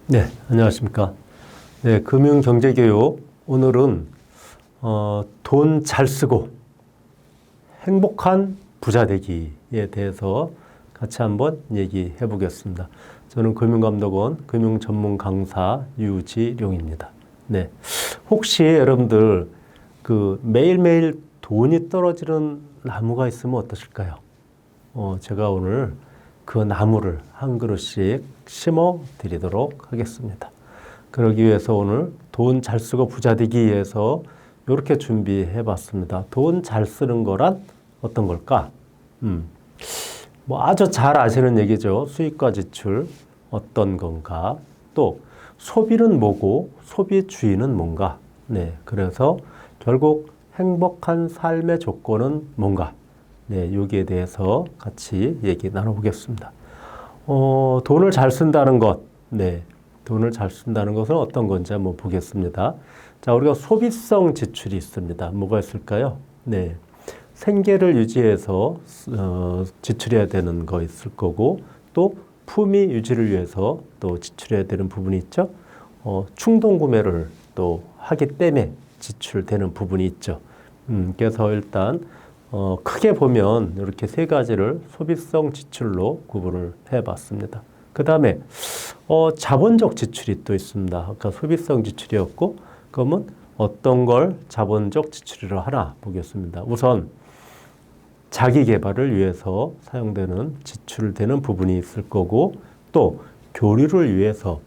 네, 안녕하십니까. 네, 금융경제교육. 오늘은 돈 잘 쓰고 행복한 부자 되기에 대해서 같이 한번 얘기해 보겠습니다. 저는 금융감독원 금융전문강사 유지룡입니다. 네, 혹시 여러분들 매일매일 돈이 떨어지는 나무가 있으면 어떠실까요? 제가 오늘 그 나무를 한 그루씩 심어 드리도록 하겠습니다. 그러기 위해서 오늘 돈 잘 쓰고 부자 되기 위해서 이렇게 준비해 봤습니다. 돈 잘 쓰는 거란 어떤 걸까? 아주 잘 아시는 얘기죠. 수입과 지출 어떤 건가? 또 소비는 뭐고 소비주의는 뭔가? 네, 그래서 결국 행복한 삶의 조건은 뭔가? 네, 여기에 대해서 같이 얘기 나눠보겠습니다. 돈을 잘 쓴다는 것, 네, 돈을 잘 쓴다는 것은 어떤 건지 한번 보겠습니다. 자, 우리가 소비성 지출이 있습니다. 뭐가 있을까요? 네, 생계를 유지해서 지출해야 되는 거 있을 거고, 또 품위 유지를 위해서 또 지출해야 되는 부분이 있죠. 충동 구매를 또 하기 때문에 지출되는 부분이 있죠. 그래서 일단 크게 보면 이렇게 세 가지를 소비성 지출로 구분을 해봤습니다. 그 다음에 자본적 지출이 또 있습니다. 아까 소비성 지출이었고, 그러면 어떤 걸 자본적 지출이라 하나 보겠습니다. 우선 자기 개발을 위해서 사용되는 지출되는 부분이 있을 거고, 또 교류를 위해서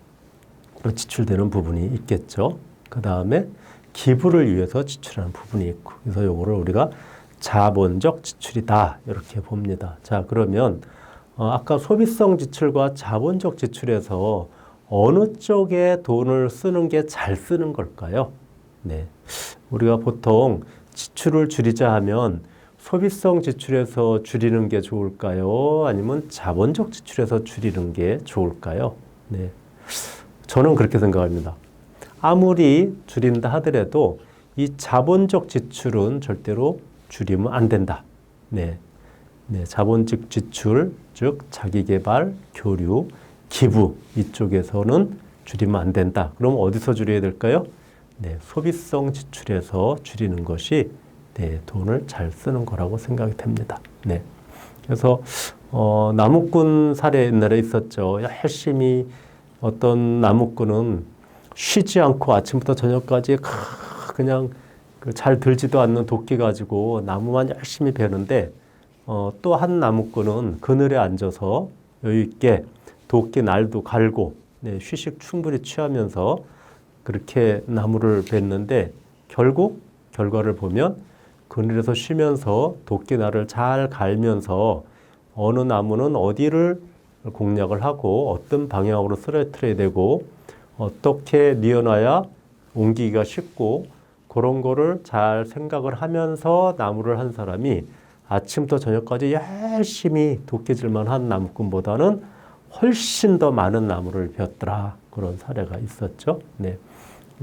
지출되는 부분이 있겠죠. 그 다음에 기부를 위해서 지출하는 부분이 있고, 그래서 요거를 우리가 자본적 지출이다 이렇게 봅니다. 자, 그러면 아까 소비성 지출과 자본적 지출에서 어느 쪽에 돈을 쓰는 게 잘 쓰는 걸까요? 네, 우리가 보통 지출을 줄이자 하면 소비성 지출에서 줄이는 게 좋을까요? 아니면 자본적 지출에서 줄이는 게 좋을까요? 네, 저는 그렇게 생각합니다. 아무리 줄인다 하더라도 이 자본적 지출은 절대로 줄이면 안 된다. 네, 자본적 지출, 즉 자기개발, 교류, 기부 이쪽에서는 줄이면 안 된다. 그럼 어디서 줄여야 될까요? 네, 소비성 지출에서 줄이는 것이 돈을 잘 쓰는 거라고 생각이 됩니다. 네, 그래서 나무꾼 사례 옛날에 있었죠. 열심히 어떤 나무꾼은 쉬지 않고 아침부터 저녁까지 그냥 잘 들지도 않는 도끼 가지고 나무만 열심히 베는데 또 한 나무꾼은 그늘에 앉아서 여유 있게 도끼 날도 갈고 휴식 충분히 취하면서 그렇게 나무를 뱄는데 결국 결과를 보면 그늘에서 쉬면서 도끼 날을 잘 갈면서 어느 나무는 어디를 공략을 하고 어떤 방향으로 쓰러뜨려야 되고 어떻게 뉘어놔야 옮기기가 쉽고 그런 거를 잘 생각을 하면서 나무를 한 사람이 아침부터 저녁까지 열심히 도끼질만 한 나무꾼보다는 훨씬 더 많은 나무를 베었더라. 그런 사례가 있었죠. 네.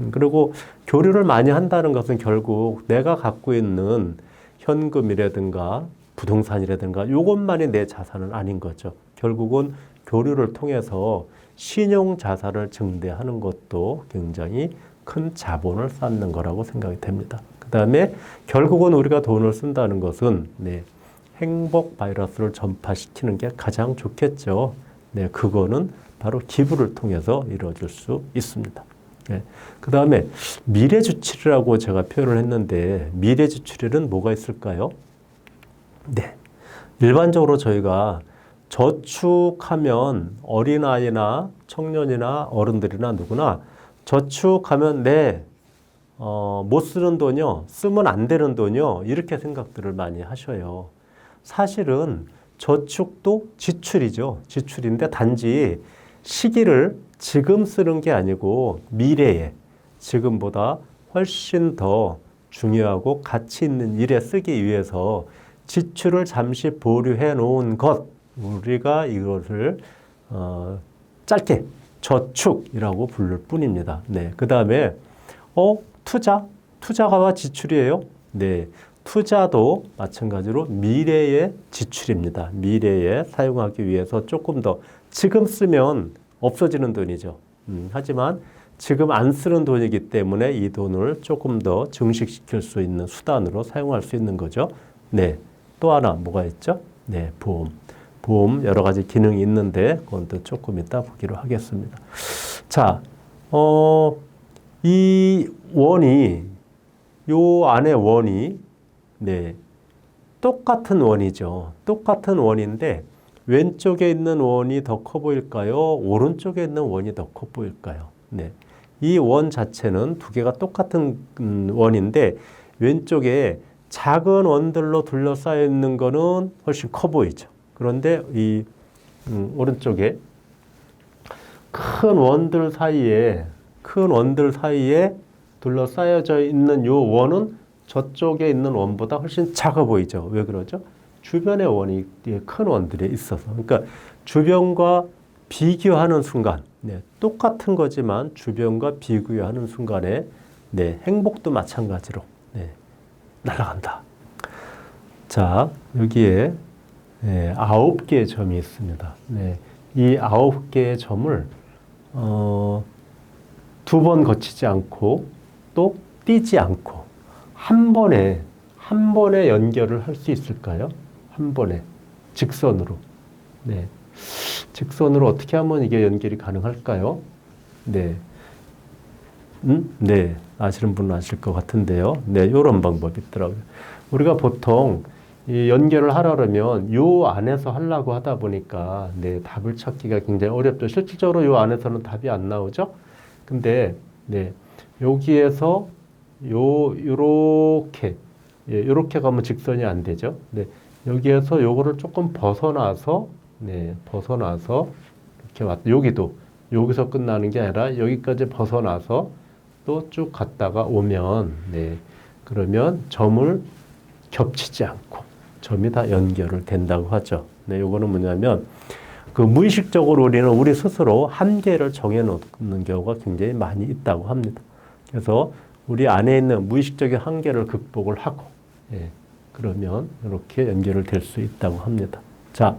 그리고 교류를 많이 한다는 것은 결국 내가 갖고 있는 현금이라든가 부동산이라든가 이것만이 내 자산은 아닌 거죠. 결국은 교류를 통해서 신용 자산을 증대하는 것도 굉장히 큰 자본을 쌓는 거라고 생각이 됩니다. 그 다음에 결국은 우리가 돈을 쓴다는 것은 행복 바이러스를 전파시키는 게 가장 좋겠죠. 그거는 바로 기부를 통해서 이루어질 수 있습니다. 그 다음에 미래지출이라고 제가 표현을 했는데 미래지출에는 뭐가 있을까요? 일반적으로 저희가 저축하면 어린아이나 청년이나 어른들이나 누구나 저축하면 못 쓰는 돈이요, 쓰면 안 되는 돈이요, 이렇게 생각들을 많이 하셔요. 사실은 저축도 지출이죠. 지출인데 단지 시기를 지금 쓰는 게 아니고 미래에 지금보다 훨씬 더 중요하고 가치 있는 일에 쓰기 위해서 지출을 잠시 보류해 놓은 것, 우리가 이것을 짧게 저축이라고 부를 뿐입니다. 네, 그 다음에 투자가 지출이에요. 네, 투자도 마찬가지로 미래의 지출입니다. 미래에 사용하기 위해서 조금 더 지금 쓰면 없어지는 돈이죠. 하지만 지금 안 쓰는 돈이기 때문에 이 돈을 조금 더 증식시킬 수 있는 수단으로 사용할 수 있는 거죠. 네, 또 하나 뭐가 있죠? 네, 보험. 보험 여러 가지 기능이 있는데 그건 또 조금 이따 보기로 하겠습니다. 자, 이 원이 요 안에 원이 네, 똑같은 원이죠. 똑같은 원인데 왼쪽에 있는 원이 더 커 보일까요? 오른쪽에 있는 원이 더 커 보일까요? 네. 이 원 자체는 두 개가 똑같은 원인데 왼쪽에 작은 원들로 둘러싸여 있는 거는 훨씬 커 보이죠. 그런데 이 오른쪽에 큰 원들 사이에 둘러싸여져 있는 요 원은 저쪽에 있는 원보다 훨씬 작아 보이죠. 왜 그러죠? 주변에 원이 큰 원들이 있어서. 그러니까 주변과 비교하는 순간, 네, 똑같은 거지만 주변과 비교하는 순간에 네, 행복도 마찬가지로 네, 날아간다. 자, 여기에 네, 9개의 점이 있습니다. 네, 이 9개의 점을 두 번 거치지 않고 또 띄지 않고 한 번에 연결을 할 수 있을까요? 한 번에 직선으로. 네. 직선으로 어떻게 하면 이게 연결이 가능할까요? 네. 네. 아시는 분은 아실 것 같은데요. 네. 이런 방법이 있더라고요. 우리가 보통 이 연결을 하려면 요 안에서 하려고 하다 보니까 네. 답을 찾기가 굉장히 어렵죠. 실질적으로 요 안에서는 답이 안 나오죠. 근데 네. 여기에서 요렇게 가면 직선이 안 되죠. 네. 여기에서 요거를 조금 벗어나서 이렇게 왔다. 여기서 끝나는 게 아니라 여기까지 벗어나서 또 쭉 갔다가 오면, 네. 그러면 점을 겹치지 않고 점이 다 연결을 된다고 하죠. 네. 요거는 뭐냐면, 그 무의식적으로 우리 스스로 한계를 정해놓는 경우가 굉장히 많이 있다고 합니다. 그래서 우리 안에 있는 무의식적인 한계를 극복을 하고, 예. 그러면 이렇게 연결을 될 수 있다고 합니다. 자,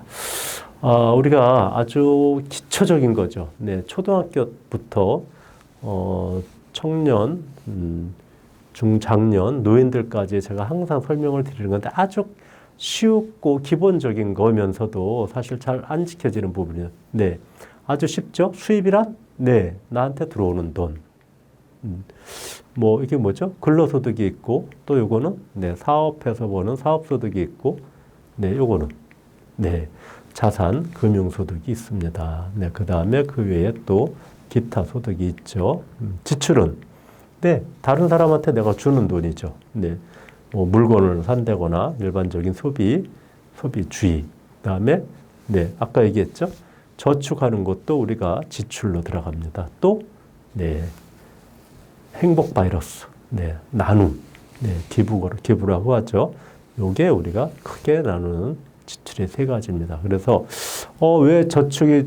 우리가 아주 기초적인 거죠. 네, 초등학교부터 청년, 중장년, 노인들까지 제가 항상 설명을 드리는 건데 아주 쉽고 기본적인 거면서도 사실 잘 안 지켜지는 부분이에요. 네, 아주 쉽죠. 수입이란 네, 나한테 들어오는 돈. 뭐 이게 뭐죠? 근로소득이 있고 또 요거는 네, 사업해서 버는 사업소득이 있고 네, 요거는 네, 자산 금융소득이 있습니다. 네, 그다음에 그 외에 또 기타 소득이 있죠. 지출은 네, 다른 사람한테 내가 주는 돈이죠. 네. 뭐 물건을 산다거나 일반적인 소비주의. 그다음에 네, 아까 얘기했죠. 저축하는 것도 우리가 지출로 들어갑니다. 또 네. 행복 바이러스, 네, 나눔, 네, 기부라고 하죠. 요게 우리가 크게 나누는 지출의 세 가지입니다. 그래서, 왜 저축이,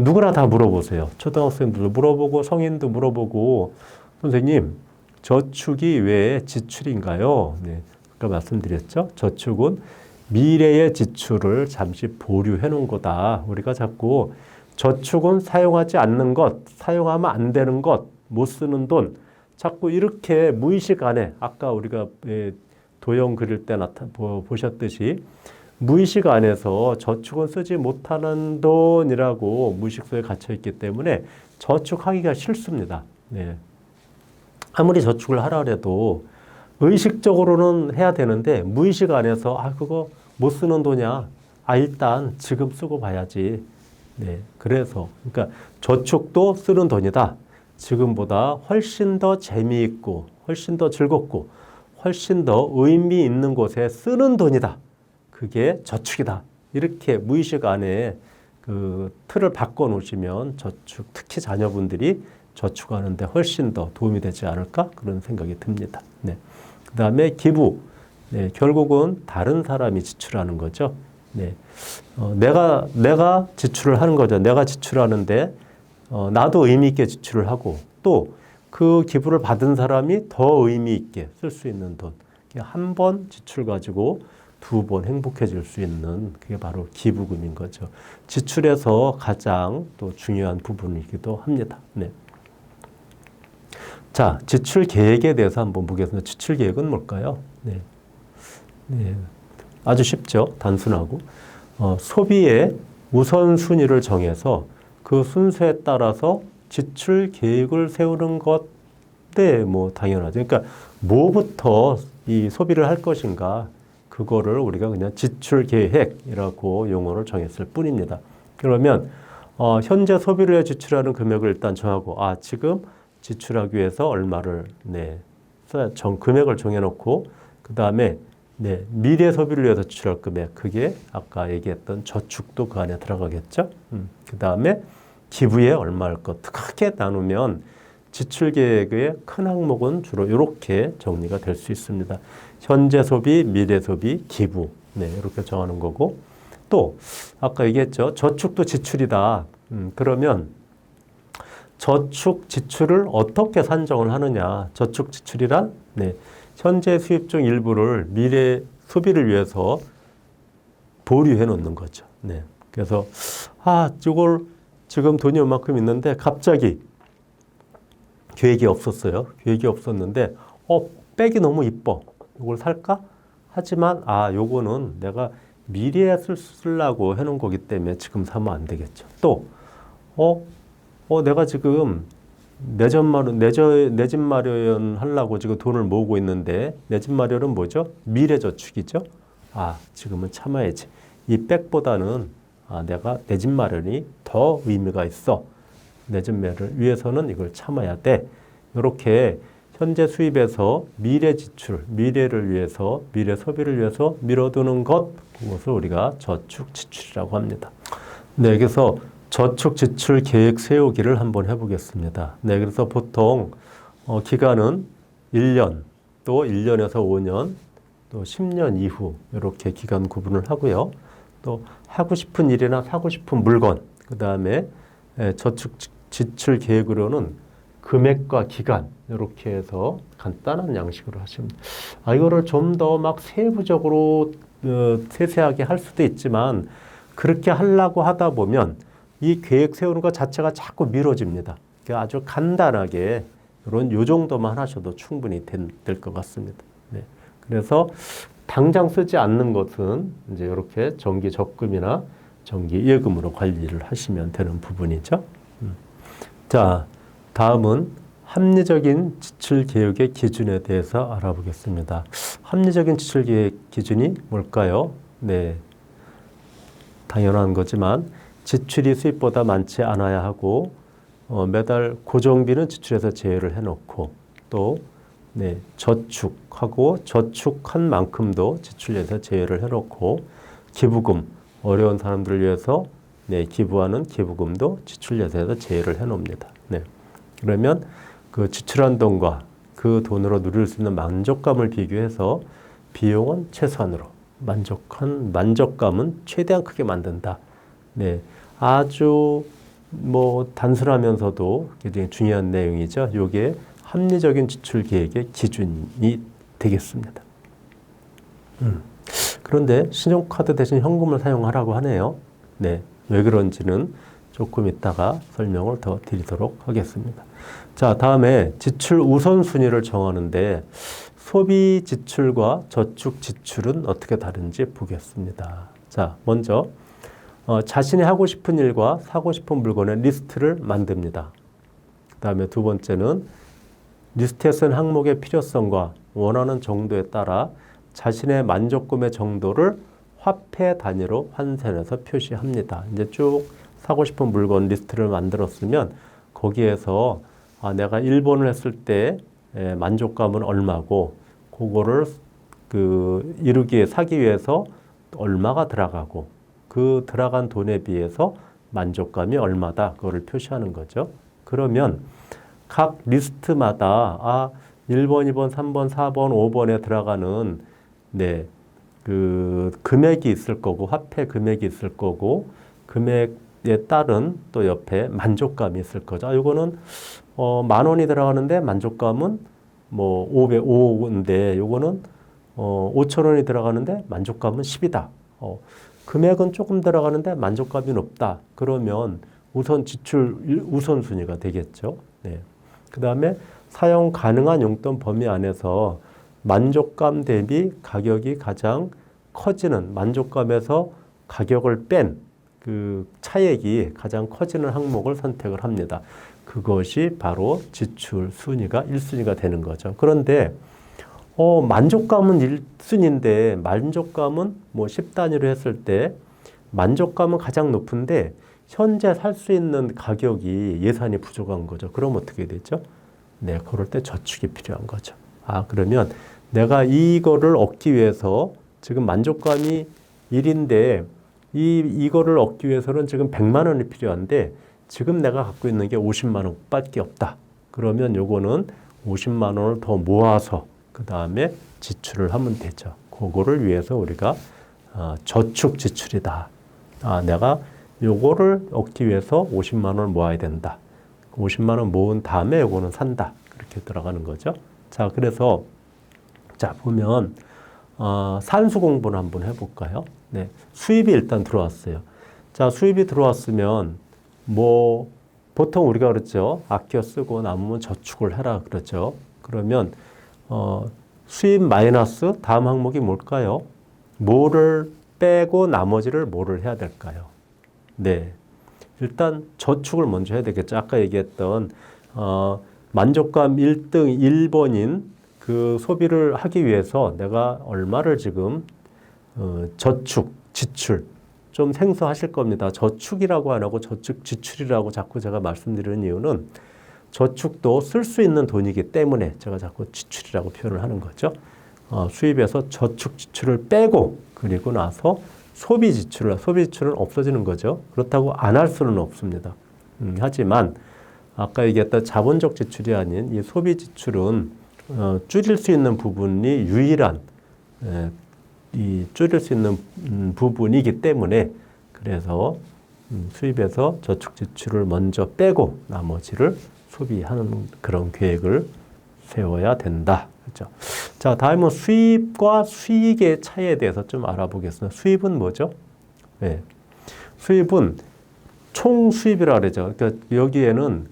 누구나 다 물어보세요. 초등학생들도 물어보고, 성인도 물어보고, 선생님, 저축이 왜 지출인가요? 네, 아까 말씀드렸죠. 저축은 미래의 지출을 잠시 보류해 놓은 거다. 우리가 자꾸 저축은 사용하지 않는 것, 사용하면 안 되는 것, 못 쓰는 돈, 자꾸 이렇게 무의식 안에 아까 우리가 도형 그릴 때 보셨듯이 무의식 안에서 저축은 쓰지 못하는 돈이라고 무의식소에 갇혀 있기 때문에 저축하기가 싫습니다. 네. 아무리 저축을 하라 해도 의식적으로는 해야 되는데 무의식 안에서 그거 못 쓰는 돈이야. 일단 지금 쓰고 봐야지. 네. 그래서 그러니까 저축도 쓰는 돈이다. 지금보다 훨씬 더 재미있고 훨씬 더 즐겁고 훨씬 더 의미 있는 곳에 쓰는 돈이다. 그게 저축이다. 이렇게 무의식 안에 그 틀을 바꿔 놓으시면 저축, 특히 자녀분들이 저축하는데 훨씬 더 도움이 되지 않을까 그런 생각이 듭니다. 네. 그 다음에 기부. 네. 결국은 다른 사람이 지출하는 거죠. 네. 내가 지출을 하는 거죠. 내가 지출하는데 나도 의미 있게 지출을 하고 또 그 기부를 받은 사람이 더 의미 있게 쓸 수 있는 돈. 한 번 지출 가지고 두 번 행복해질 수 있는 그게 바로 기부금인 거죠. 지출에서 가장 또 중요한 부분이기도 합니다. 네. 자, 지출 계획에 대해서 한번 보겠습니다. 지출 계획은 뭘까요? 네. 네. 아주 쉽죠. 단순하고. 소비의 우선순위를 정해서 그 순서에 따라서 지출 계획을 세우는 것, 네, 뭐, 당연하죠. 그러니까, 뭐부터 이 소비를 할 것인가, 그거를 우리가 그냥 지출 계획이라고 용어를 정했을 뿐입니다. 그러면, 현재 소비를 위해 지출하는 금액을 일단 정하고, 지금 지출하기 위해서 얼마를, 네, 금액을 정해놓고, 그 다음에, 네, 미래 소비를 위해서 지출할 금액, 그게 아까 얘기했던 저축도 그 안에 들어가겠죠. 그 다음에, 기부에 얼마일 것 크게 나누면 지출 계획의 큰 항목은 주로 이렇게 정리가 될 수 있습니다. 현재 소비, 미래 소비, 기부. 네, 이렇게 정하는 거고. 또 아까 얘기했죠. 저축도 지출이다. 그러면 저축 지출을 어떻게 산정을 하느냐. 저축 지출이란 네, 현재 수입 중 일부를 미래 소비를 위해서 보류해 놓는 거죠. 네. 그래서 이걸 지금 돈이 요만큼 있는데 갑자기 계획이 없었어요. 계획이 없었는데 백이 너무 이뻐. 이걸 살까? 하지만 요거는 내가 미래에 쓰려고 해놓은 거기 때문에 지금 사면 안 되겠죠. 또 내가 지금 내 집 마련 하려고 지금 돈을 모으고 있는데 내 집 마련은 뭐죠? 미래 저축이죠. 지금은 참아야지. 이 백보다는 내가 내 집 마련이 더 의미가 있어. 내 집 마련을 위해서는 이걸 참아야 돼. 이렇게 현재 수입에서 미래 지출, 미래를 위해서, 미래 소비를 위해서 미뤄두는 것, 그것을 우리가 저축 지출이라고 합니다. 네, 그래서 저축 지출 계획 세우기를 한번 해보겠습니다. 네, 그래서 보통 기간은 1년, 또 1년에서 5년, 또 10년 이후 이렇게 기간 구분을 하고요. 또 하고 싶은 일이나 사고 싶은 물건, 그 다음에 저축 지출 계획으로는 금액과 기간 이렇게 해서 간단한 양식으로 하시면 이거를 좀 더 막 세부적으로 세세하게 할 수도 있지만 그렇게 하려고 하다 보면 이 계획 세우는 것 자체가 자꾸 미뤄집니다. 아주 간단하게 요 정도만 하셔도 충분히 될 것 같습니다. 네. 그래서 당장 쓰지 않는 것은 이제 이렇게 정기 적금이나 정기 예금으로 관리를 하시면 되는 부분이죠. 자, 다음은 합리적인 지출 계획의 기준에 대해서 알아보겠습니다. 합리적인 지출 계획 기준이 뭘까요? 네, 당연한 거지만 지출이 수입보다 많지 않아야 하고 매달 고정비는 지출에서 제외를 해놓고 또 네, 저축하고 저축한 만큼도 지출에서 제외를 해놓고 기부금, 어려운 사람들을 위해서 네, 기부하는 기부금도 지출 예산에서 제외를 해놓습니다. 네. 그러면 그 지출한 돈과 그 돈으로 누릴 수 있는 만족감을 비교해서 비용은 최소한으로, 만족감은 최대한 크게 만든다. 네, 아주 뭐 단순하면서도 굉장히 중요한 내용이죠. 이게 합리적인 지출 계획의 기준이 되겠습니다. 그런데 신용카드 대신 현금을 사용하라고 하네요. 네, 왜 그런지는 조금 이따가 설명을 더 드리도록 하겠습니다. 자, 다음에 지출 우선순위를 정하는데 소비 지출과 저축 지출은 어떻게 다른지 보겠습니다. 자, 먼저 자신이 하고 싶은 일과 사고 싶은 물건의 리스트를 만듭니다. 그 다음에 두 번째는 리스트에 쓴 항목의 필요성과 원하는 정도에 따라 자신의 만족금의 정도를 화폐 단위로 환산해서 표시합니다. 이제 쭉 사고 싶은 물건 리스트를 만들었으면 거기에서 내가 1번을 했을 때 만족감은 얼마고 그거를 사기 위해서 얼마가 들어가고 그 들어간 돈에 비해서 만족감이 얼마다 그거를 표시하는 거죠. 그러면 각 리스트마다 1번, 2번, 3번, 4번, 5번에 들어가는 그 금액이 있을 거고 화폐 금액이 있을 거고 금액 따른 또 옆에 만족감이 있을 거죠. 이거는 10,000원이 들어가는데 만족감은 뭐 5인데 요거는 5,000원이 들어가는데 만족감은 10이다. 금액은 조금 들어가는데 만족감이 높다. 그러면 우선 지출 우선순위가 되겠죠. 네. 그 다음에 사용 가능한 용돈 범위 안에서 만족감 대비 가격이 가장 커지는 만족감에서 가격을 뺀 그 차액이 가장 커지는 항목을 선택을 합니다. 그것이 바로 지출 순위가 1순위가 되는 거죠. 그런데 만족감은 1순위인데 만족감은 뭐 10단위로 했을 때 만족감은 가장 높은데 현재 살 수 있는 가격이 예산이 부족한 거죠. 그럼 어떻게 되죠? 네, 그럴 때 저축이 필요한 거죠. 그러면 내가 이거를 얻기 위해서 지금 만족감이 1인데 이거를 얻기 위해서는 지금 100만 원이 필요한데 지금 내가 갖고 있는 게 50만 원밖에 없다. 그러면 요거는 50만 원을 더 모아서 그 다음에 지출을 하면 되죠. 그거를 위해서 우리가 저축 지출이다. 내가 요거를 얻기 위해서 50만 원을 모아야 된다. 50만 원 모은 다음에 요거는 산다. 그렇게 들어가는 거죠. 자, 그래서 보면 산수 공부를 한번 해볼까요? 네, 수입이 일단 들어왔어요. 자, 수입이 들어왔으면 뭐 보통 우리가 그랬죠. 아껴 쓰고 남으면 저축을 해라 그러죠. 그러면 수입 마이너스 다음 항목이 뭘까요? 뭐를 빼고 나머지를 뭐를 해야 될까요? 네, 일단 저축을 먼저 해야 되겠죠. 아까 얘기했던 만족감 1등 1번인 그 소비를 하기 위해서 내가 얼마를 지금 저축, 지출 좀 생소하실 겁니다. 저축이라고 안 하고 저축 지출이라고 자꾸 제가 말씀드리는 이유는 저축도 쓸 수 있는 돈이기 때문에 제가 자꾸 지출이라고 표현을 하는 거죠. 수입에서 저축 지출을 빼고 그리고 나서 소비 지출은 없어지는 거죠. 그렇다고 안 할 수는 없습니다. 하지만 아까 얘기했던 자본적 지출이 아닌 이 소비 지출은 줄일 수 있는 부분이 유일한 줄일 수 있는 부분이기 때문에 그래서 수입에서 저축 지출을 먼저 빼고 나머지를 소비하는 그런 계획을 세워야 된다. 그렇죠? 자, 다음은 수입과 수익의 차이에 대해서 좀 알아보겠습니다. 수입은 뭐죠? 네. 수입은 총 수입이라고 그러죠. 그러니까 여기에는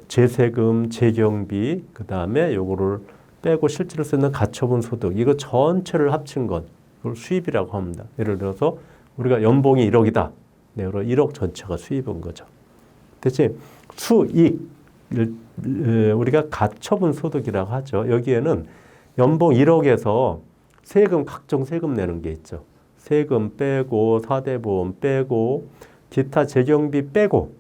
재세금, 재경비, 그 다음에 요거를 빼고 실제로 쓰는 가처분 소득, 이거 전체를 합친 것, 그걸 수입이라고 합니다. 예를 들어서 우리가 연봉이 1억이다. 네, 그럼 1억 전체가 수입인 거죠. 대신 수익, 우리가 가처분 소득이라고 하죠. 여기에는 연봉 1억에서 세금, 각종 세금 내는 게 있죠. 세금 빼고, 사대보험 빼고, 기타 재경비 빼고,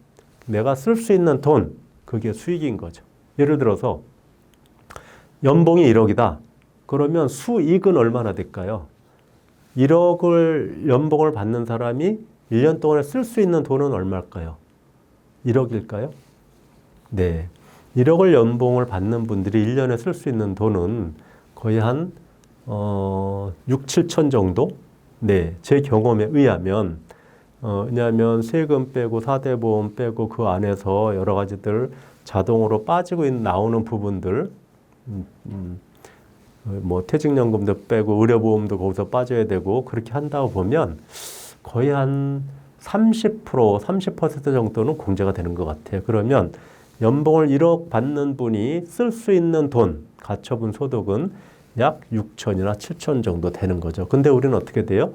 내가 쓸 수 있는 돈, 그게 수익인 거죠. 예를 들어서 연봉이 1억이다. 그러면 수익은 얼마나 될까요? 1억을 연봉을 받는 사람이 1년 동안에 쓸 수 있는 돈은 얼마일까요? 1억일까요? 네. 1억을 연봉을 받는 분들이 1년에 쓸 수 있는 돈은 거의 한 6, 7천 정도? 네. 제 경험에 의하면 왜냐하면 세금 빼고 사대보험 빼고 그 안에서 여러 가지들 자동으로 빠지고 나오는 부분들 뭐 퇴직연금도 빼고 의료보험도 거기서 빠져야 되고 그렇게 한다고 보면 거의 한 30%, 30% 정도는 공제가 되는 것 같아요. 그러면 연봉을 1억 받는 분이 쓸 수 있는 돈, 가처분 소득은 약 6천이나 7천 정도 되는 거죠. 근데 우리는 어떻게 돼요?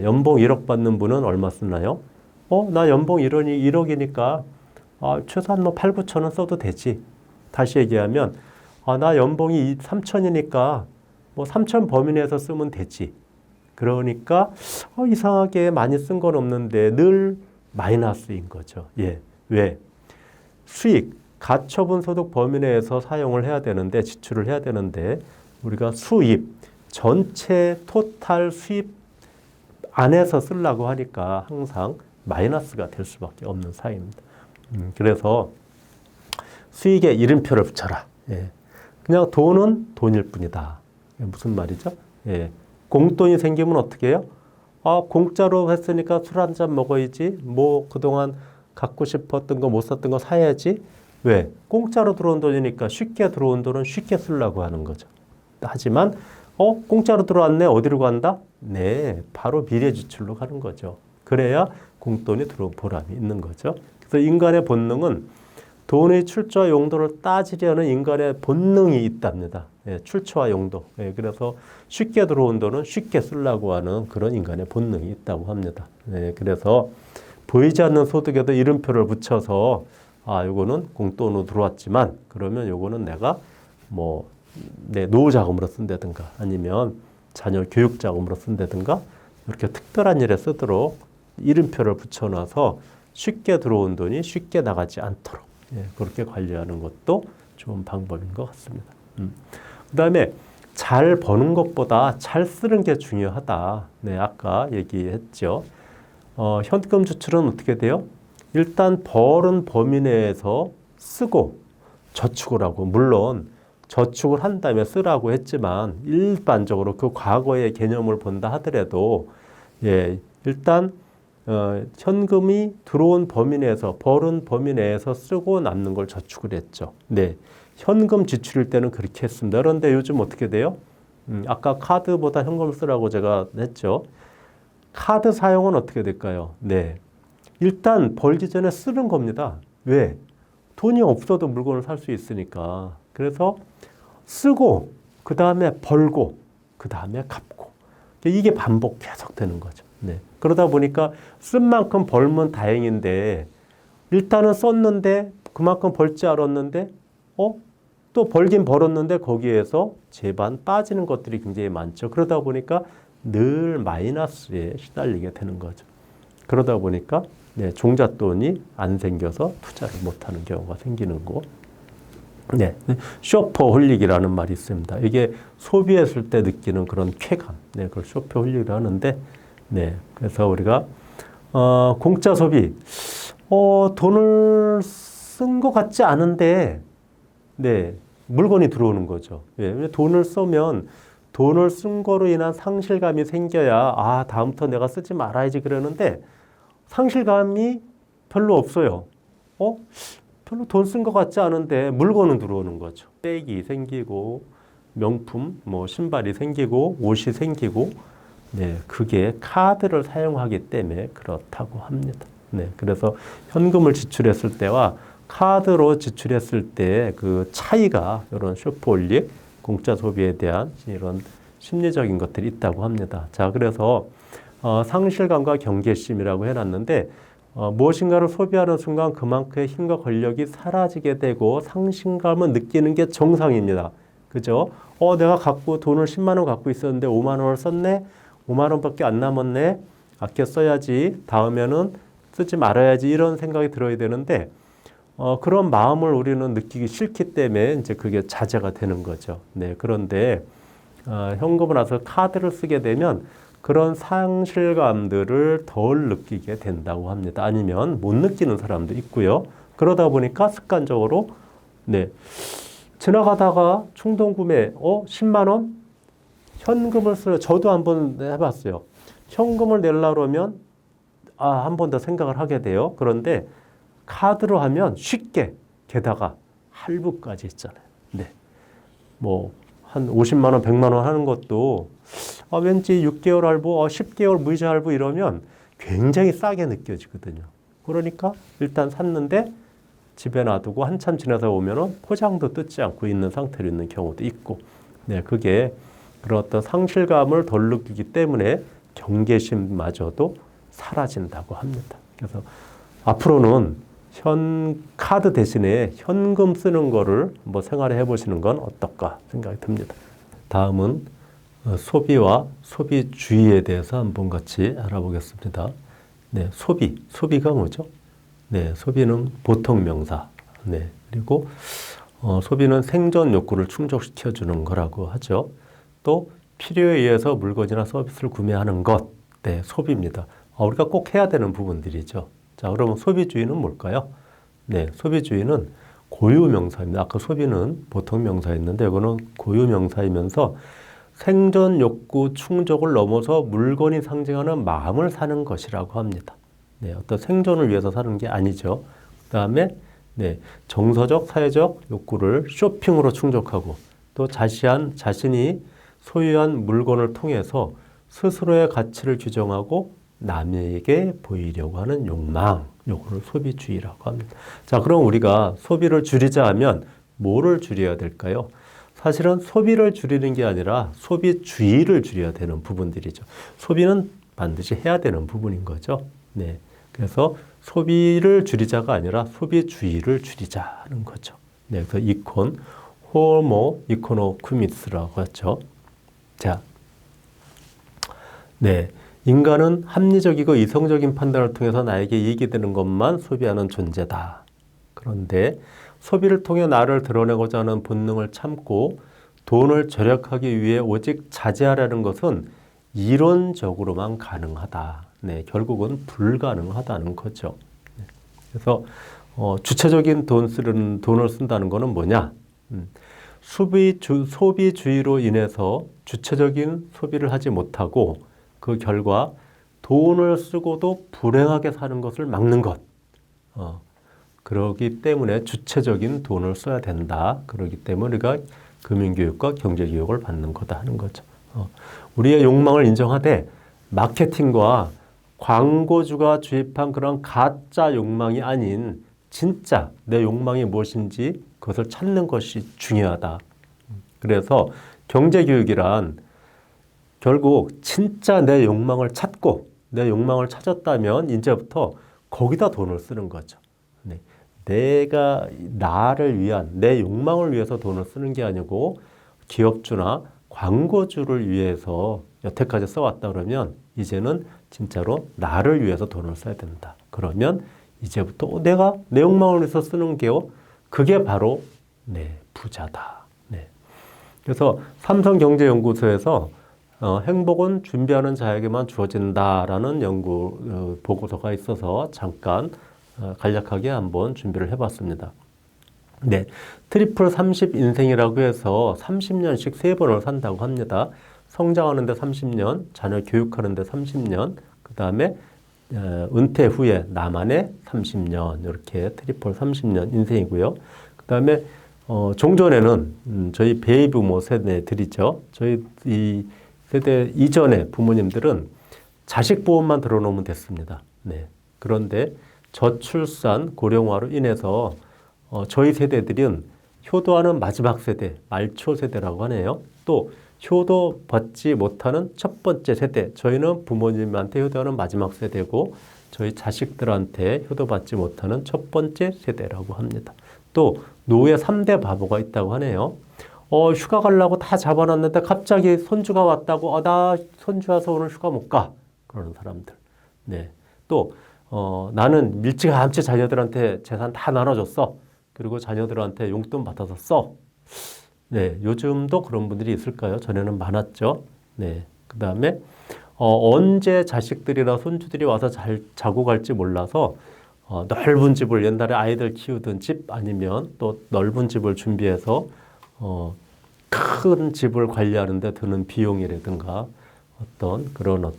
연봉 1억 받는 분은 얼마 쓰나요? 나 연봉 1억이니까 최소한 뭐 8, 9천 원 써도 되지. 다시 얘기하면 나 연봉이 3천이니까 뭐 3천 범위 내에서 쓰면 되지. 그러니까 이상하게 많이 쓴 건 없는데 늘 마이너스인 거죠. 예. 왜? 수익, 가처분 소득 범위 내에서 사용을 해야 되는데 지출을 해야 되는데 우리가 수입, 전체 토탈 수입 안에서 쓰려고 하니까 항상 마이너스가 될 수밖에 없는 사이입니다. 그래서 수익에 이름표를 붙여라. 예. 그냥 돈은 돈일 뿐이다. 무슨 말이죠? 예. 공돈이 생기면 어떻게 해요? 아, 공짜로 했으니까 술 한 잔 먹어야지. 뭐 그동안 갖고 싶었던 거 못 샀던 거 사야지. 왜? 공짜로 들어온 돈이니까 쉽게 들어온 돈은 쉽게 쓰려고 하는 거죠. 하지만 공짜로 들어왔네. 어디로 간다? 네, 바로 미래 지출로 가는 거죠. 그래야 공돈이 들어온 보람이 있는 거죠. 그래서 인간의 본능은 돈의 출처와 용도를 따지려는 인간의 본능이 있답니다. 예, 출처와 용도. 예, 그래서 쉽게 들어온 돈은 쉽게 쓰려고 하는 그런 인간의 본능이 있다고 합니다. 예, 그래서 보이지 않는 소득에도 이름표를 붙여서 요거는 공돈으로 들어왔지만 그러면 요거는 내가 뭐 내 노후 자금으로 쓴다든가 아니면 자녀 교육 자금으로 쓴다든가 이렇게 특별한 일에 쓰도록 이름표를 붙여놔서 쉽게 들어온 돈이 쉽게 나가지 않도록 그렇게 관리하는 것도 좋은 방법인 것 같습니다. 그다음에 잘 버는 것보다 잘 쓰는 게 중요하다. 네, 아까 얘기했죠. 현금 지출은 어떻게 돼요? 일단 벌은 범위 내에서 쓰고 저축을 하고 물론 저축을 한 다음에 쓰라고 했지만 일반적으로 그 과거의 개념을 본다 하더라도 일단 현금이 들어온 범위 내에서 벌은 범위 내에서 쓰고 남는 걸 저축을 했죠. 네, 현금 지출일 때는 그렇게 했습니다. 그런데 요즘 어떻게 돼요? 아까 카드보다 현금을 쓰라고 제가 했죠. 카드 사용은 어떻게 될까요? 네, 일단 벌기 전에 쓰는 겁니다. 왜? 돈이 없어도 물건을 살 수 있으니까. 그래서 쓰고 그 다음에 벌고 그 다음에 갚고 이게 반복 계속 되는 거죠. 네. 그러다 보니까 쓴 만큼 벌면 다행인데 일단은 썼는데 그만큼 벌지 않았는데 또 벌긴 벌었는데 거기에서 제반 빠지는 것들이 굉장히 많죠. 그러다 보니까 늘 마이너스에 시달리게 되는 거죠. 그러다 보니까 종잣돈이 안 생겨서 투자를 못하는 경우가 생기는 거. 네, 쇼퍼홀릭이라는 말이 있습니다. 이게 소비했을 때 느끼는 그런 쾌감, 그걸 쇼퍼홀릭이라고 하는데, 그래서 우리가 공짜 소비, 돈을 쓴 것 같지 않은데, 물건이 들어오는 거죠. 돈을 쓰면 돈을 쓴 거로 인한 상실감이 생겨야 다음부터 내가 쓰지 말아야지 그러는데 상실감이 별로 없어요. 별로 돈 쓴 것 같지 않은데 물건은 들어오는 거죠. 백이 생기고 명품, 신발이 생기고 옷이 생기고 그게 카드를 사용하기 때문에 그렇다고 합니다. 그래서 현금을 지출했을 때와 카드로 지출했을 때 그 차이가 이런 쇼프홀릭, 공짜 소비에 대한 이런 심리적인 것들이 있다고 합니다. 자, 그래서 상실감과 경계심이라고 해놨는데 무엇인가를 소비하는 순간 그만큼의 힘과 권력이 사라지게 되고 상실감을 느끼는 게 정상입니다. 그죠? 내가 돈을 10만 원 갖고 있었는데 5만 원을 썼네? 5만 원밖에 안 남았네? 아껴 써야지. 다음에는 쓰지 말아야지. 이런 생각이 들어야 되는데 그런 마음을 우리는 느끼기 싫기 때문에 이제 그게 자제가 되는 거죠. 그런데 현금을 나서 카드를 쓰게 되면 그런 상실감들을 덜 느끼게 된다고 합니다. 아니면 못 느끼는 사람도 있고요. 그러다 보니까 습관적으로 지나가다가 충동구매 10만 원 현금을 저도 한번 해봤어요. 현금을 내려고 그러면 한 번 더 생각을 하게 돼요. 그런데 카드로 하면 쉽게 게다가 할부까지 있잖아요. 한 50만 원, 100만 원 하는 것도 왠지 6개월 할부, 10개월 무이자 할부 이러면 굉장히 싸게 느껴지거든요. 그러니까 일단 샀는데 집에 놔두고 한참 지나서 오면은 포장도 뜯지 않고 있는 상태로 있는 경우도 있고, 그게 그런 어떤 상실감을 덜 느끼기 때문에 경계심마저도 사라진다고 합니다. 그래서 앞으로는 카드 대신에 현금 쓰는 거를 생활에 해보시는 건 어떨까 생각이 듭니다. 다음은 소비와 소비주의에 대해서 한번 같이 알아보겠습니다. 소비가 뭐죠? 소비는 보통 명사. 그리고 소비는 생존 욕구를 충족시켜주는 거라고 하죠. 또 필요에 의해서 물건이나 서비스를 구매하는 것, 소비입니다. 우리가 꼭 해야 되는 부분들이죠. 자, 그러면 소비주의는 뭘까요? 소비주의는 고유명사입니다. 아까 소비는 보통 명사였는데 이거는 고유명사이면서 생존 욕구 충족을 넘어서 물건이 상징하는 마음을 사는 것이라고 합니다. 네, 어떤 생존을 위해서 사는 게 아니죠. 그 다음에 네, 정서적, 사회적 욕구를 쇼핑으로 충족하고 또 자신이 소유한 물건을 통해서 스스로의 가치를 규정하고 남에게 보이려고 하는 욕망, 요거를 소비주의라고 합니다. 자, 그럼 우리가 소비를 줄이자 하면 뭐를 줄여야 될까요? 사실은 소비를 줄이는 게 아니라 소비주의를 줄여야 되는 부분들이죠. 소비는 반드시 해야 되는 부분인 거죠. 네. 그래서 소비를 줄이자가 아니라 소비주의를 줄이자는 거죠. 네. 그래서 호모 이코노쿠미스라고 하죠. 자. 네. 인간은 합리적이고 이성적인 판단을 통해서 나에게 이익이 되는 것만 소비하는 존재다. 그런데 소비를 통해 나를 드러내고자 하는 본능을 참고 돈을 절약하기 위해 오직 자제하라는 것은 이론적으로만 가능하다. 네, 결국은 불가능하다는 거죠. 네, 그래서 주체적인 돈을 쓴다는 것은 뭐냐? 소비주의로 인해서 주체적인 소비를 하지 못하고 그 결과 돈을 쓰고도 불행하게 사는 것을 막는 것. 그러기 때문에 주체적인 돈을 써야 된다. 그러기 때문에 우리가 금융교육과 경제교육을 받는 거다 하는 거죠. 우리의 욕망을 인정하되 마케팅과 광고주가 주입한 그런 가짜 욕망이 아닌 진짜 내 욕망이 무엇인지 그것을 찾는 것이 중요하다. 그래서 경제교육이란 결국 진짜 내 욕망을 찾고 내 욕망을 찾았다면 이제부터 거기다 돈을 쓰는 거죠. 네. 내가 나를 위한 내 욕망을 위해서 돈을 쓰는 게 아니고 기업주나 광고주를 위해서 여태까지 써왔다 그러면 이제는 진짜로 나를 위해서 돈을 써야 된다. 그러면 이제부터 내가 내 욕망을 위해서 쓰는 게요. 그게 바로 내 부자다. 네. 그래서 삼성경제연구소에서 행복은 준비하는 자에게만 주어진다라는 연구 보고서가 있어서 잠깐 간략하게 한번 준비를 해봤습니다. 네, 트리플 30 인생이라고 해서 30년씩 3번을 산다고 합니다. 성장하는데 30년, 자녀 교육하는데 30년, 그 다음에 은퇴 후에 나만의 30년 이렇게 트리플 30년 인생이고요. 그 다음에 종전에는 저희 베이비부모 세대들이죠. 저희 이 세대 이전의 부모님들은 자식 보험만 들어놓으면 됐습니다. 네. 그런데 저출산 고령화로 인해서 저희 세대들은 효도하는 마지막 세대, 말초 세대라고 하네요. 또 효도 받지 못하는 첫 번째 세대, 저희는 부모님한테 효도하는 마지막 세대고 저희 자식들한테 효도받지 못하는 첫 번째 세대라고 합니다. 또 노예 3대 바보가 있다고 하네요. 휴가 가려고 다 잡아놨는데 갑자기 손주가 왔다고 나 손주 와서 오늘 휴가 못 가. 그러는 사람들. 네. 또 나는 일찌감치 자녀들한테 재산 다 나눠줬어. 그리고 자녀들한테 용돈 받아서 써. 네, 요즘도 그런 분들이 있을까요? 전에는 많았죠. 네. 그 다음에 언제 자식들이나 손주들이 와서 잘 자고 갈지 몰라서 넓은 집을 옛날에 아이들 키우던 집 아니면 또 넓은 집을 준비해서 큰 집을 관리하는 데 드는 비용이라든가 그런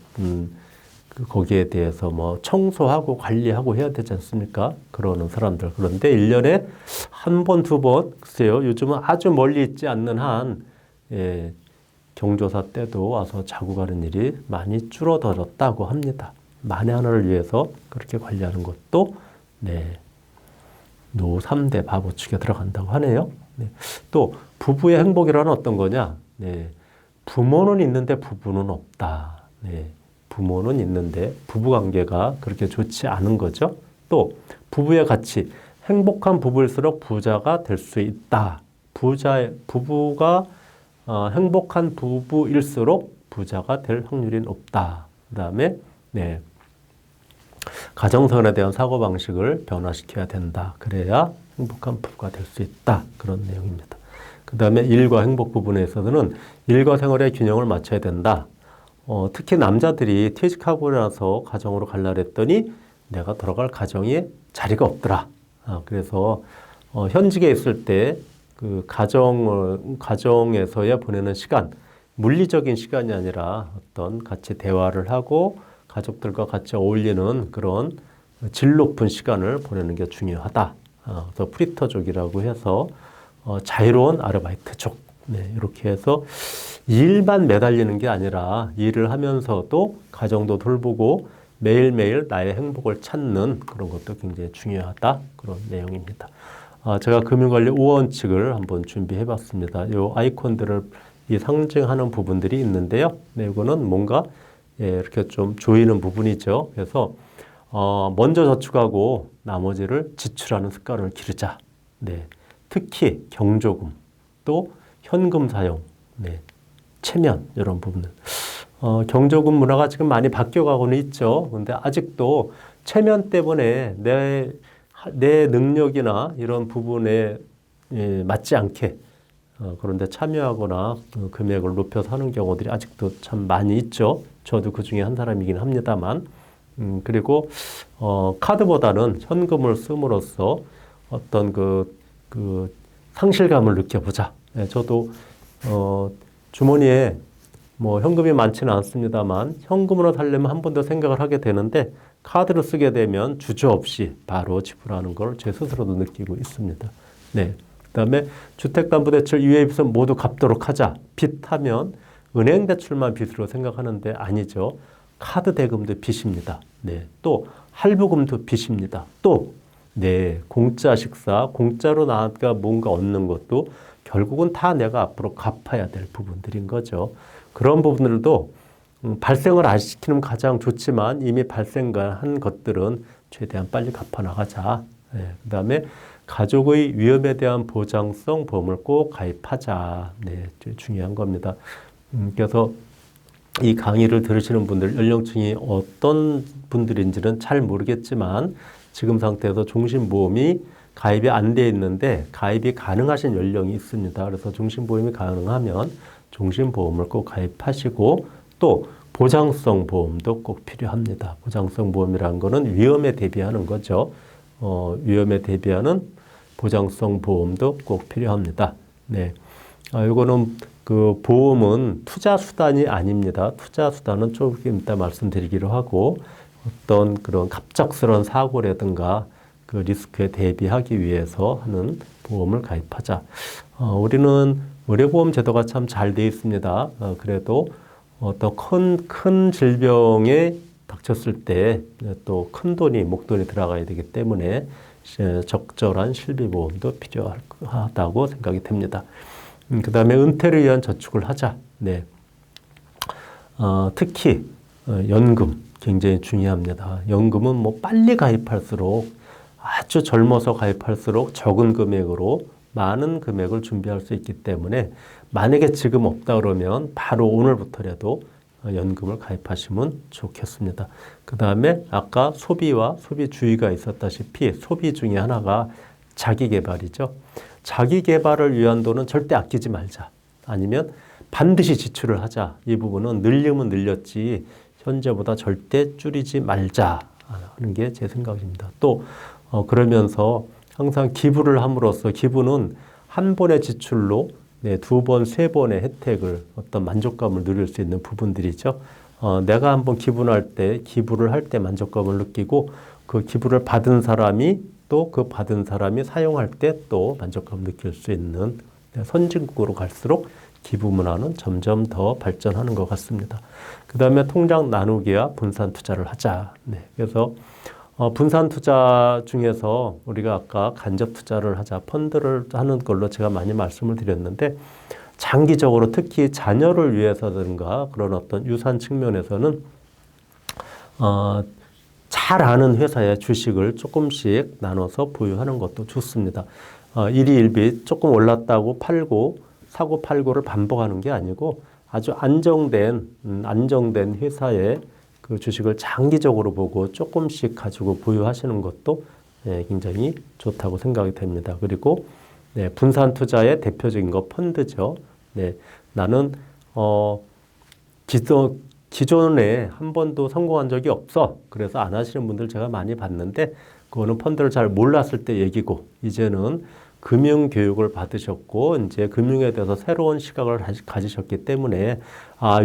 거기에 대해서 뭐 청소하고 관리하고 해야 되지 않습니까? 그러는 사람들. 그런데 1년에 한 번, 두 번, 글쎄요. 요즘은 아주 멀리 있지 않는 한, 경조사 때도 와서 자고 가는 일이 많이 줄어들었다고 합니다. 만에 하나를 위해서 그렇게 관리하는 것도, 네, 노 3대 바보 축에 들어간다고 하네요. 네. 또, 부부의 행복이란 어떤 거냐? 네. 부모는 있는데 부부는 없다. 네. 부모는 있는데 부부관계가 그렇게 좋지 않은 거죠. 또 부부의 가치, 행복한 부부일수록 부자가 될 수 있다. 부부가 행복한 부부일수록 부자가 될 확률이 높다. 그 다음에 네, 가정선에 대한 사고방식을 변화시켜야 된다. 그래야 행복한 부부가 될 수 있다. 그런 내용입니다. 그 다음에 일과 행복 부분에 있어서는 일과 생활의 균형을 맞춰야 된다. 특히 남자들이 퇴직하고 나서 가정으로 갈라 그랬더니 내가 들어갈 가정에 자리가 없더라. 그래서 현직에 있을 때 그 가정에서의 보내는 시간, 물리적인 시간이 아니라 어떤 같이 대화를 하고 가족들과 같이 어울리는 그런 질 높은 시간을 보내는 게 중요하다. 그래서 프리터족이라고 해서 자유로운 아르바이트족. 네, 이렇게 해서 일만 매달리는 게 아니라 일을 하면서도 가정도 돌보고 매일매일 나의 행복을 찾는 그런 것도 굉장히 중요하다. 그런 내용입니다. 제가 금융관리 5원칙을 한번 준비해 봤습니다. 이 아이콘들을 상징하는 부분들이 있는데요. 네, 이거는 뭔가 이렇게 좀 조이는 부분이죠. 그래서 먼저 저축하고 나머지를 지출하는 습관을 기르자. 네, 특히 경조금, 또 현금 사용, 네, 체면 이런 부분들. 경조금 문화가 지금 많이 바뀌어가고는 있죠. 그런데 아직도 체면 때문에 내 능력이나 이런 부분에 맞지 않게 그런데 참여하거나 그 금액을 높여서 하는 경우들이 아직도 참 많이 있죠. 저도 그 중에 한 사람이긴 합니다만. 그리고 카드보다는 현금을 씀으로써 어떤 그 상실감을 느껴보자. 저도 주머니에 뭐 현금이 많지는 않습니다만 현금으로 살려면 한 번 더 생각을 하게 되는데 카드를 쓰게 되면 주저없이 바로 지불하는 걸 제 스스로도 느끼고 있습니다. 네. 그다음에 주택담보대출 이외의 빚은 모두 갚도록 하자. 빚하면 은행 대출만 빚으로 생각하는데 아니죠. 카드 대금도 빚입니다. 네. 또 할부금도 빚입니다. 또 네, 공짜 식사, 공짜로 나가 뭔가 얻는 것도 결국은 다 내가 앞으로 갚아야 될 부분들인 거죠. 그런 부분들도 발생을 안 시키면 가장 좋지만 이미 발생한 것들은 최대한 빨리 갚아 나가자. 네, 그다음에 가족의 위험에 대한 보장성 보험을 꼭 가입하자. 네, 중요한 겁니다. 그래서 이 강의를 들으시는 분들 연령층이 어떤 분들인지는 잘 모르겠지만 지금 상태에서 종신보험이 가입이 안 돼 있는데 가입이 가능하신 연령이 있습니다. 그래서 종신보험이 가능하면 종신보험을 꼭 가입하시고 또 보장성 보험도 꼭 필요합니다. 보장성 보험이라는 거는 위험에 대비하는 거죠. 위험에 대비하는 보장성 보험도 꼭 필요합니다. 네. 이거는 그 보험은 투자 수단이 아닙니다. 투자 수단은 조금 이따 말씀드리기로 하고 어떤 그런 갑작스러운 사고라든가 그 리스크에 대비하기 위해서 하는 보험을 가입하자. 우리는 의료보험 제도가 참 잘 되어 있습니다. 그래도 어떤 큰 질병에 닥쳤을 때 또 큰 돈이, 목돈이 들어가야 되기 때문에 적절한 실비보험도 필요하다고 생각이 됩니다. 그 다음에 은퇴를 위한 저축을 하자. 네. 특히 연금 굉장히 중요합니다. 연금은 뭐 빨리 가입할수록 아주 젊어서 가입할수록 적은 금액으로 많은 금액을 준비할 수 있기 때문에 만약에 지금 없다 그러면 바로 오늘부터라도 연금을 가입하시면 좋겠습니다. 그 다음에 아까 소비와 소비주의가 있었다시피 소비 중에 하나가 자기개발이죠. 자기개발을 위한 돈은 절대 아끼지 말자. 아니면 반드시 지출을 하자. 이 부분은 늘리면 늘렸지 현재보다 절대 줄이지 말자 하는 게 제 생각입니다. 또 그러면서 항상 기부를 함으로써 기부는 한 번의 지출로 네, 두 번, 세 번의 혜택을 어떤 만족감을 누릴 수 있는 부분들이죠. 내가 한번 기부를 할 때 만족감을 느끼고 그 기부를 받은 사람이 또 그 받은 사람이 사용할 때 또 만족감을 느낄 수 있는 선진국으로 갈수록 기부 문화는 점점 더 발전하는 것 같습니다. 그 다음에 통장 나누기와 분산 투자를 하자. 네, 그래서 분산 투자 중에서 우리가 아까 간접 투자를 하자, 펀드를 하는 걸로 제가 많이 말씀을 드렸는데 장기적으로 특히 자녀를 위해서든가 그런 어떤 유산 측면에서는 잘 아는 회사의 주식을 조금씩 나눠서 보유하는 것도 좋습니다. 일희일비 조금 올랐다고 팔고 사고 팔고를 반복하는 게 아니고 아주 안정된 회사의 그 주식을 장기적으로 보고 조금씩 가지고 보유하시는 것도 굉장히 좋다고 생각이 됩니다. 그리고 분산 투자의 대표적인 거 펀드죠. 네, 나는 기존에 한 번도 성공한 적이 없어. 그래서 안 하시는 분들 제가 많이 봤는데 그거는 펀드를 잘 몰랐을 때 얘기고 이제는 금융교육을 받으셨고 이제 금융에 대해서 새로운 시각을 가지셨기 때문에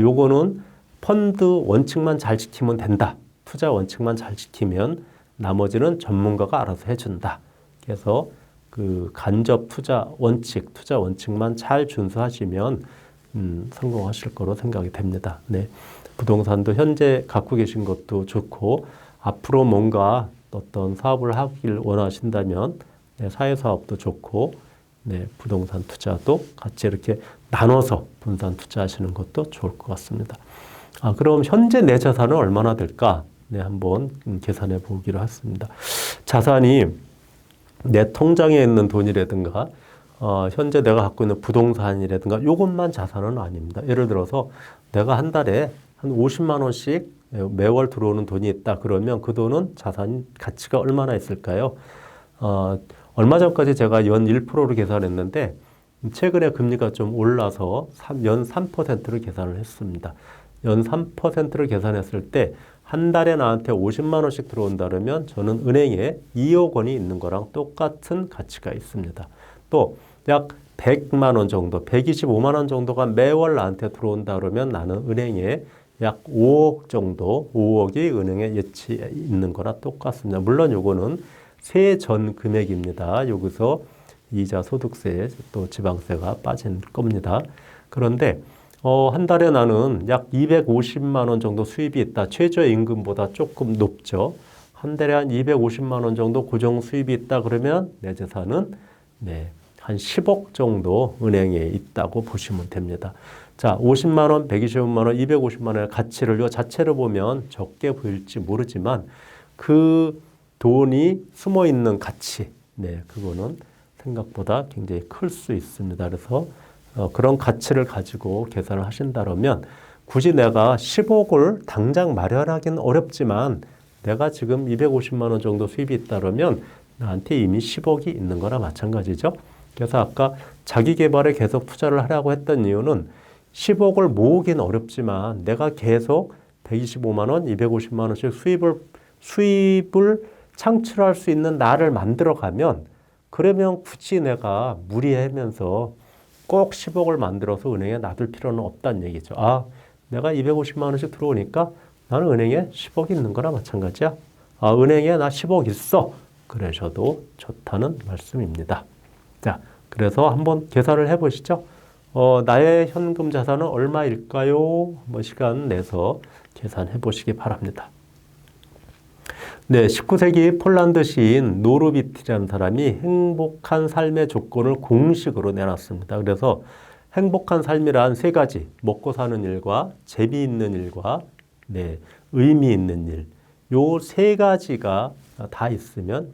요거는 펀드 원칙만 잘 지키면 된다. 투자 원칙만 잘 지키면 나머지는 전문가가 알아서 해준다. 그래서 그 간접 투자 원칙만 잘 준수하시면 성공하실 거로 생각이 됩니다. 네. 부동산도 현재 갖고 계신 것도 좋고 앞으로 뭔가 어떤 사업을 하길 원하신다면 네, 사회사업도 좋고 네, 부동산 투자도 같이 이렇게 나눠서 분산 투자하시는 것도 좋을 것 같습니다. 그럼 현재 내 자산은 얼마나 될까? 네, 한번 계산해 보기로 했습니다. 자산이 내 통장에 있는 돈이라든가 현재 내가 갖고 있는 부동산이라든가 이것만 자산은 아닙니다. 예를 들어서 내가 한 달에 한 50만 원씩 매월 들어오는 돈이 있다 그러면 그 돈은 자산 가치가 얼마나 있을까요? 얼마 전까지 제가 연 1%를 계산했는데 최근에 금리가 좀 올라서 연 3%를 계산을 했습니다. 연 3%를 계산했을 때 한 달에 나한테 50만 원씩 들어온다 그러면 저는 은행에 2억 원이 있는 거랑 똑같은 가치가 있습니다. 또 약 100만 원 정도, 125만 원 정도가 매월 나한테 들어온다 그러면 나는 은행에 약 5억 정도, 5억이 은행에 예치해 있는 거나 똑같습니다. 물론 요거는 세전 금액입니다. 여기서 이자 소득세 또 지방세가 빠진 겁니다. 그런데 한 달에 나는 약 250만 원 정도 수입이 있다. 최저임금보다 조금 높죠. 한 달에 한 250만 원 정도 고정 수입이 있다 그러면 내 재산은 한 10억 정도 은행에 있다고 보시면 됩니다. 자, 50만 원, 125만 원, 250만 원의 가치를 요 자체를 보면 적게 보일지 모르지만 그 돈이 숨어 있는 가치, 그거는 생각보다 굉장히 클 수 있습니다. 그래서 그런 가치를 가지고 계산을 하신다면 굳이 내가 10억을 당장 마련하기는 어렵지만 내가 지금 250만 원 정도 수입이 있다면 나한테 이미 10억이 있는 거나 마찬가지죠. 그래서 아까 자기 개발에 계속 투자를 하라고 했던 이유는 10억을 모으기는 어렵지만 내가 계속 125만 원, 250만 원씩 수입을 창출할 수 있는 나를 만들어가면 그러면 굳이 내가 무리하면서 꼭 10억을 만들어서 은행에 놔둘 필요는 없다는 얘기죠. 내가 250만 원씩 들어오니까 나는 은행에 10억이 있는 거나 마찬가지야. 은행에 나 10억 있어. 그러셔도 좋다는 말씀입니다. 자, 그래서 한번 계산을 해보시죠. 나의 현금 자산은 얼마일까요? 한번 시간 내서 계산해 보시기 바랍니다. 네, 19세기 폴란드 시인 노르비트라는 사람이 행복한 삶의 조건을 공식으로 내놨습니다. 그래서 행복한 삶이란 세 가지, 먹고 사는 일과 재미있는 일과 의미 있는 일, 요 세 가지가 다 있으면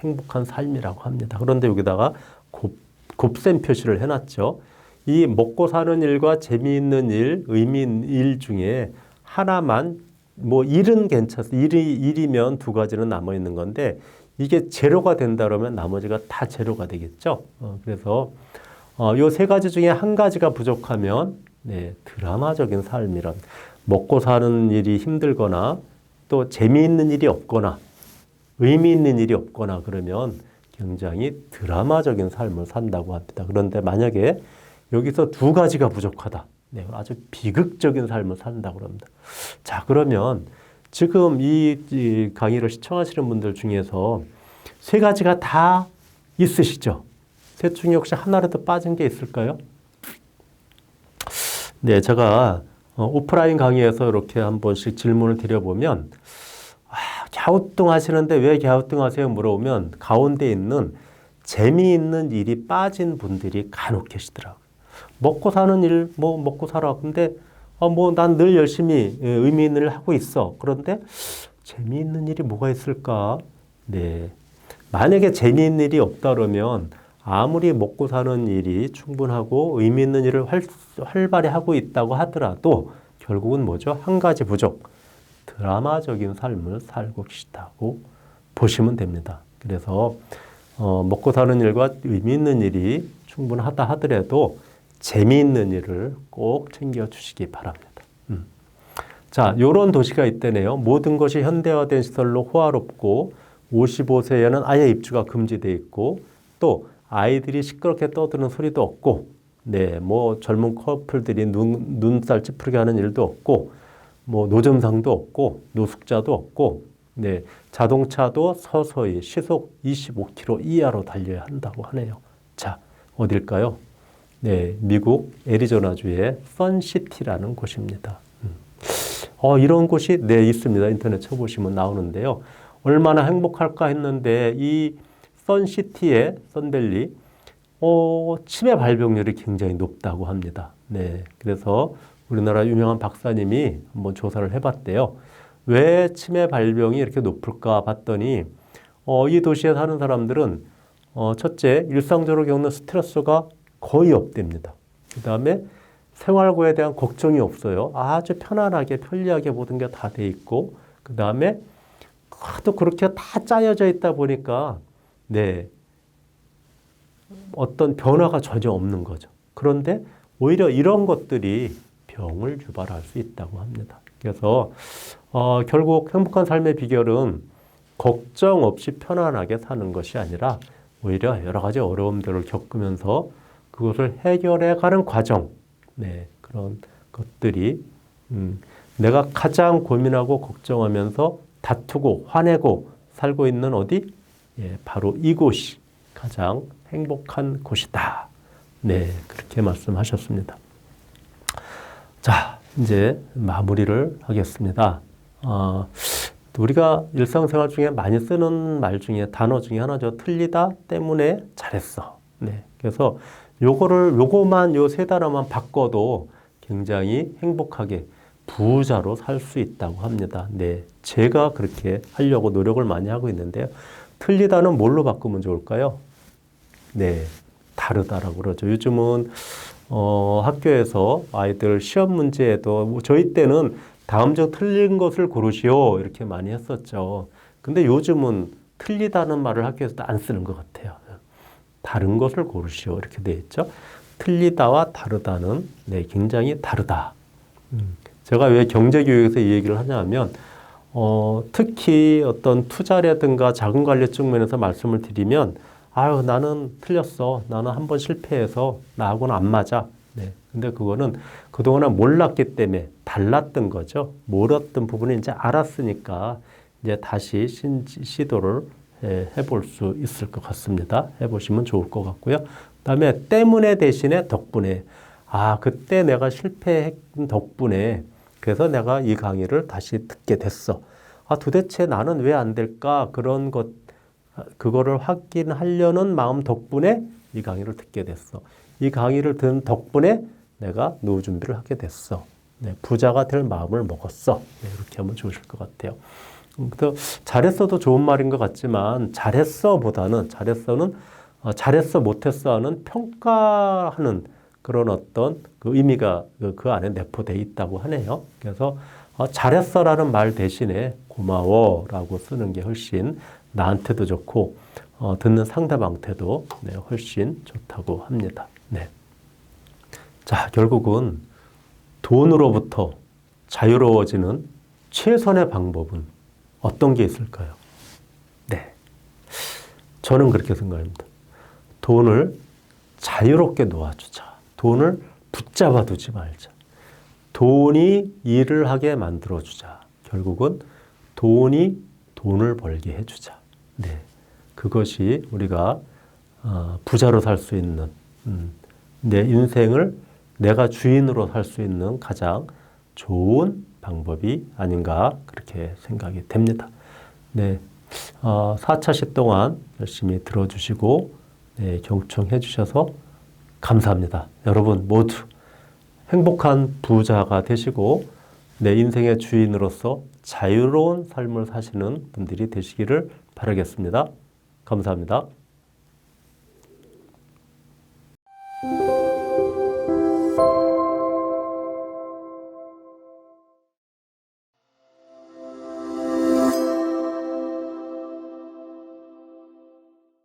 행복한 삶이라고 합니다. 그런데 여기다가 곱셈 표시를 해놨죠. 이 먹고 사는 일과 재미있는 일, 의미 있는 일 중에 하나만 일은 괜찮습니다. 일이면 두 가지는 남아 있는 건데 이게 제로가 된다 그러면 나머지가 다 제로가 되겠죠. 그래서 요 세 가지 중에 한 가지가 부족하면 드라마적인 삶이란 먹고 사는 일이 힘들거나 또 재미있는 일이 없거나 의미 있는 일이 없거나 그러면 굉장히 드라마적인 삶을 산다고 합니다. 그런데 만약에 여기서 두 가지가 부족하다. 아주 비극적인 삶을 산다고 합니다. 자, 그러면 지금 이 강의를 시청하시는 분들 중에서 세 가지가 다 있으시죠? 셋 중에 혹시 하나라도 빠진 게 있을까요? 제가 오프라인 강의에서 이렇게 한 번씩 질문을 드려보면 갸우뚱하시는데 왜 갸우뚱하세요? 물어보면 가운데 있는 재미있는 일이 빠진 분들이 간혹 계시더라고요. 먹고 사는 일, 먹고 살아. 근데, 난 늘 열심히 의미 있는 일을 하고 있어. 그런데 재미있는 일이 뭐가 있을까? 만약에 재미있는 일이 없다 그러면 아무리 먹고 사는 일이 충분하고 의미 있는 일을 활발히 하고 있다고 하더라도 결국은 뭐죠? 한 가지 부족. 드라마적인 삶을 살고 계시다고 보시면 됩니다. 그래서 먹고 사는 일과 의미 있는 일이 충분하다 하더라도 재미있는 일을 꼭 챙겨주시기 바랍니다. 자, 요런 도시가 있다네요. 모든 것이 현대화된 시설로 호화롭고 55세에는 아예 입주가 금지되어 있고 또 아이들이 시끄럽게 떠드는 소리도 없고, 네, 뭐 젊은 커플들이 눈살 찌푸리게 하는 일도 없고, 뭐 노점상도 없고, 노숙자도 없고, 네, 자동차도 서서히 시속 25km 이하로 달려야 한다고 하네요. 자, 어딜까요? 네, 미국 애리조나주의 선시티라는 곳입니다. 이런 곳이 네, 있습니다. 인터넷 쳐보시면 나오는데요. 얼마나 행복할까 했는데 이 선시티의 선밸리 치매 발병률이 굉장히 높다고 합니다. 네, 그래서 우리나라 유명한 박사님이 한번 조사를 해봤대요. 왜 치매 발병이 이렇게 높을까 봤더니 이 도시에 사는 사람들은 첫째, 일상적으로 겪는 스트레스가 거의 없답니다. 그 다음에 생활고에 대한 걱정이 없어요. 아주 편안하게 편리하게 모든 게 다 돼 있고, 그 다음에 또 그렇게 다 짜여져 있다 보니까 네, 어떤 변화가 전혀 없는 거죠. 그런데 오히려 이런 것들이 병을 유발할 수 있다고 합니다. 그래서 결국 행복한 삶의 비결은 걱정 없이 편안하게 사는 것이 아니라 오히려 여러 가지 어려움들을 겪으면서 그것을 해결해 가는 과정, 네, 그런 것들이 내가 가장 고민하고 걱정하면서 다투고 화내고 살고 있는 어디? 예, 바로 이곳이 가장 행복한 곳이다. 네, 그렇게 말씀하셨습니다. 자, 이제 마무리를 하겠습니다. 우리가 일상생활 중에 많이 쓰는 말 중에 단어 중에 하나죠. 틀리다 때문에 잘했어. 네, 그래서 요거만 요 세 단어만 바꿔도 굉장히 행복하게 부자로 살 수 있다고 합니다. 네, 제가 그렇게 하려고 노력을 많이 하고 있는데요. 틀리다는 뭘로 바꾸면 좋을까요? 네, 다르다라고 그러죠. 요즘은 학교에서 아이들 시험 문제에도 저희 때는 다음 중 틀린 것을 고르시오 이렇게 많이 했었죠. 근데 요즘은 틀리다는 말을 학교에서도 안 쓰는 것 같아요. 다른 것을 고르시오 이렇게 돼 있죠. 틀리다와 다르다는 네, 굉장히 다르다. 제가 왜 경제교육에서 이 얘기를 하냐면 특히 어떤 투자라든가 자금 관리 측면에서 말씀을 드리면 아유 나는 틀렸어. 나는 한번 실패해서 나하고는 안 맞아. 네. 근데 그거는 그동안은 몰랐기 때문에 달랐던 거죠. 몰랐던 부분을 이제 알았으니까 이제 다시 시도를 해볼 수 있을 것 같습니다. 해보시면 좋을 것 같고요. 그다음에 때문에 대신에 덕분에 그때 내가 실패한 덕분에 그래서 내가 이 강의를 다시 듣게 됐어. 도대체 나는 왜 안 될까? 그거를 확인하려는 마음 덕분에 이 강의를 듣게 됐어. 이 강의를 든 덕분에 내가 노후 준비를 하게 됐어. 네, 부자가 될 마음을 먹었어. 네, 이렇게 하면 좋으실 것 같아요. 그래서 잘했어도 좋은 말인 것 같지만 잘했어보다는 잘했어 못했어 하는 평가하는 그런 어떤 그 의미가 그 안에 내포되어 있다고 하네요. 그래서 잘했어라는 말 대신에 고마워라고 쓰는 게 훨씬 나한테도 좋고 듣는 상대방한테도 네, 훨씬 좋다고 합니다. 네. 자, 결국은 돈으로부터 자유로워지는 최선의 방법은 어떤 게 있을까요? 네. 저는 그렇게 생각합니다. 돈을 자유롭게 놓아주자. 돈을 붙잡아 두지 말자. 돈이 일을 하게 만들어주자. 결국은 돈이 돈을 벌게 해주자. 네. 그것이 우리가 부자로 살 수 있는 내 인생을 내가 주인으로 살 수 있는 가장 좋은 방법이 아닌가 그렇게 생각이 됩니다. 네, 4차 시 동안 열심히 들어주시고 네, 경청해 주셔서 감사합니다. 여러분 모두 행복한 부자가 되시고 내 인생의 주인으로서 자유로운 삶을 사시는 분들이 되시기를 바라겠습니다. 감사합니다.